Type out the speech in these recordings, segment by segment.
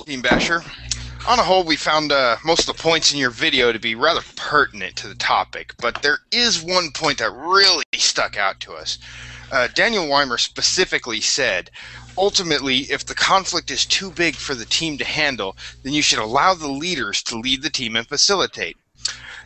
Team Basher. On a whole, we found most of the points in your video to be rather pertinent to the topic, but there is one point that really stuck out to us. Daniel Weimer specifically said, ultimately, if the conflict is too big for the team to handle, then you should allow the leaders to lead the team and facilitate.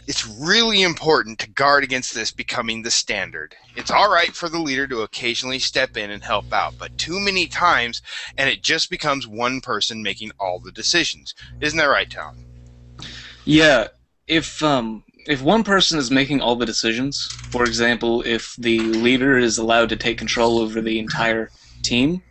It's really important to guard against this becoming the standard. It's all right for the leader to occasionally step in and help out, but too many times, and it just becomes one person making all the decisions. Isn't that right, Tom? Yeah. If one person is making all the decisions, for example, if the leader is allowed to take control over the entire team,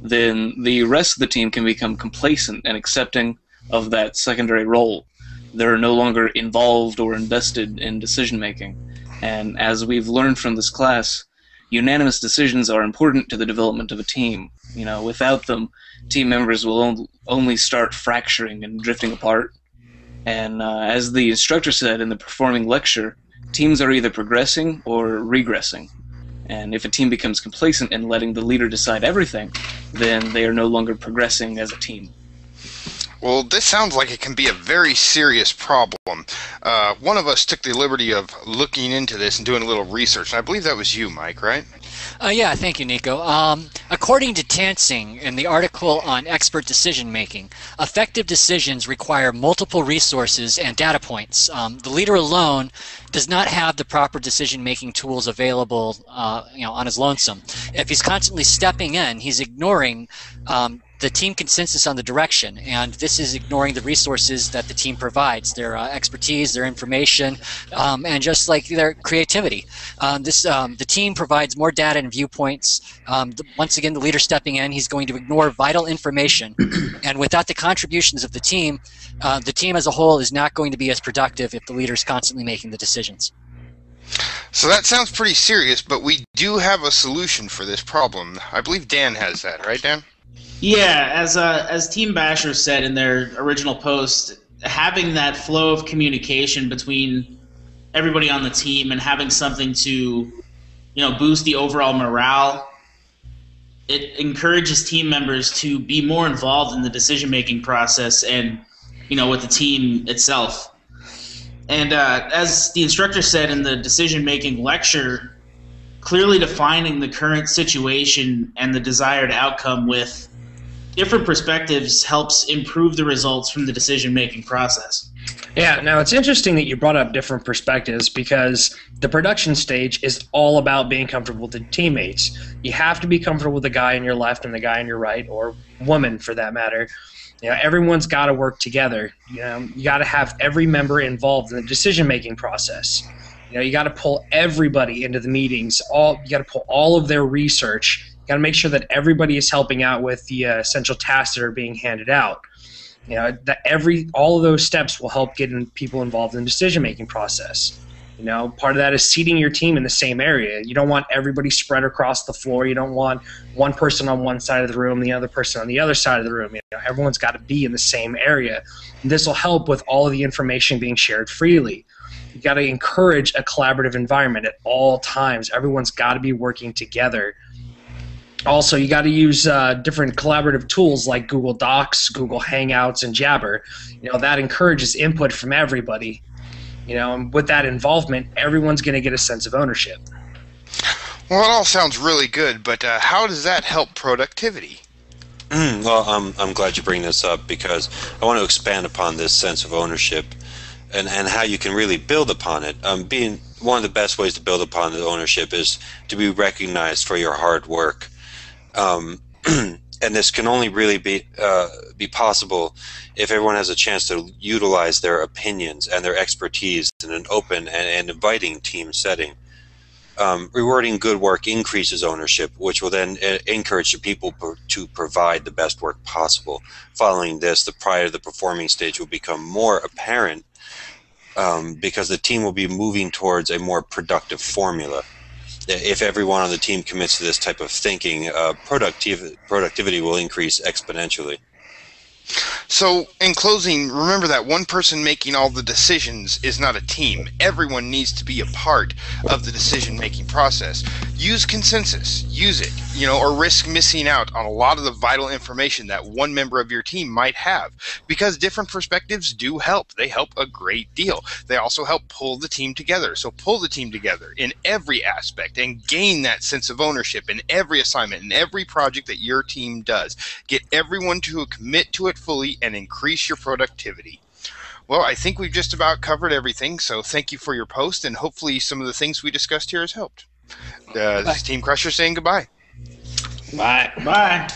then the rest of the team can become complacent and accepting of that secondary role. They're no longer involved or invested in decision-making. And as we've learned from this class, unanimous decisions are important to the development of a team. You know, without them, team members will only start fracturing and drifting apart. And as the instructor said in the performing lecture, teams are either progressing or regressing. And if a team becomes complacent in letting the leader decide everything, then they are no longer progressing as a team. Well, this sounds like it can be a very serious problem. One of us took the liberty of looking into this and doing a little research, and I believe that was you, Mike, right? Yeah, thank you, Nico. According to Tansing, in the article on expert decision-making, effective decisions require multiple resources and data points. The leader alone does not have the proper decision-making tools available on his lonesome. If he's constantly stepping in, he's ignoring the team consensus on the direction, and this is ignoring the resources that the team provides, their expertise, their information, and just like their creativity. The team provides more data and viewpoints. Once again, the leader stepping in, he's going to ignore vital information, and without the contributions of the team as a whole is not going to be as productive if the leader is constantly making the decisions. So that sounds pretty serious, but we do have a solution for this problem. I believe Dan has that, right, Dan? Yeah, as Team Basher said in their original post, having that flow of communication between everybody on the team and having something to, boost the overall morale, it encourages team members to be more involved in the decision-making process and, with the team itself. And as the instructor said in the decision-making lecture, clearly defining the current situation and the desired outcome with different perspectives helps improve the results from the decision-making process. Yeah, now it's interesting that you brought up different perspectives because the production stage is all about being comfortable with the teammates. You have to be comfortable with the guy on your left and the guy on your right, or woman for that matter. Everyone's got to work together. You got to have every member involved in the decision-making process. You got to pull everybody into the meetings. You got to pull all of their research. Got to make sure that everybody is helping out with the essential tasks that are being handed out. All of those steps will help getting people involved in the decision-making process. Part of that is seating your team in the same area. You don't want everybody spread across the floor. You don't want one person on one side of the room, the other person on the other side of the room. Everyone's got to be in the same area. And this will help with all of the information being shared freely. You got to encourage a collaborative environment at all times. Everyone's got to be working together. Also, you got to use different collaborative tools like Google Docs, Google Hangouts, and Jabber. That encourages input from everybody. And with that involvement, everyone's going to get a sense of ownership. Well, it all sounds really good, but how does that help productivity? Well, I'm glad you bring this up because I want to expand upon this sense of ownership and how you can really build upon it. Being one of the best ways to build upon the ownership is to be recognized for your hard work. And this can only really be possible if everyone has a chance to utilize their opinions and their expertise in an open and inviting team setting. Rewarding good work increases ownership, which will then encourage the people to provide the best work possible. Following this, the pride of the performing stage will become more apparent because the team will be moving towards a more productive formula. If everyone on the team commits to this type of thinking, productivity will increase exponentially. So So, in closing, remember that one person making all the decisions is not a team. Everyone needs to be a part of the decision-making process. Use consensus. Use it, or risk missing out on a lot of the vital information that one member of your team might have. Because different perspectives do help. They help a great deal. They also help pull the team together. So pull the team together in every aspect and gain that sense of ownership in every assignment, in every project that your team does. Get everyone to commit to it fully and increase your productivity. Well, I think we've just about covered everything, so thank you for your post, and hopefully some of the things we discussed here has helped. This is Team Crusher saying goodbye. Bye. Bye.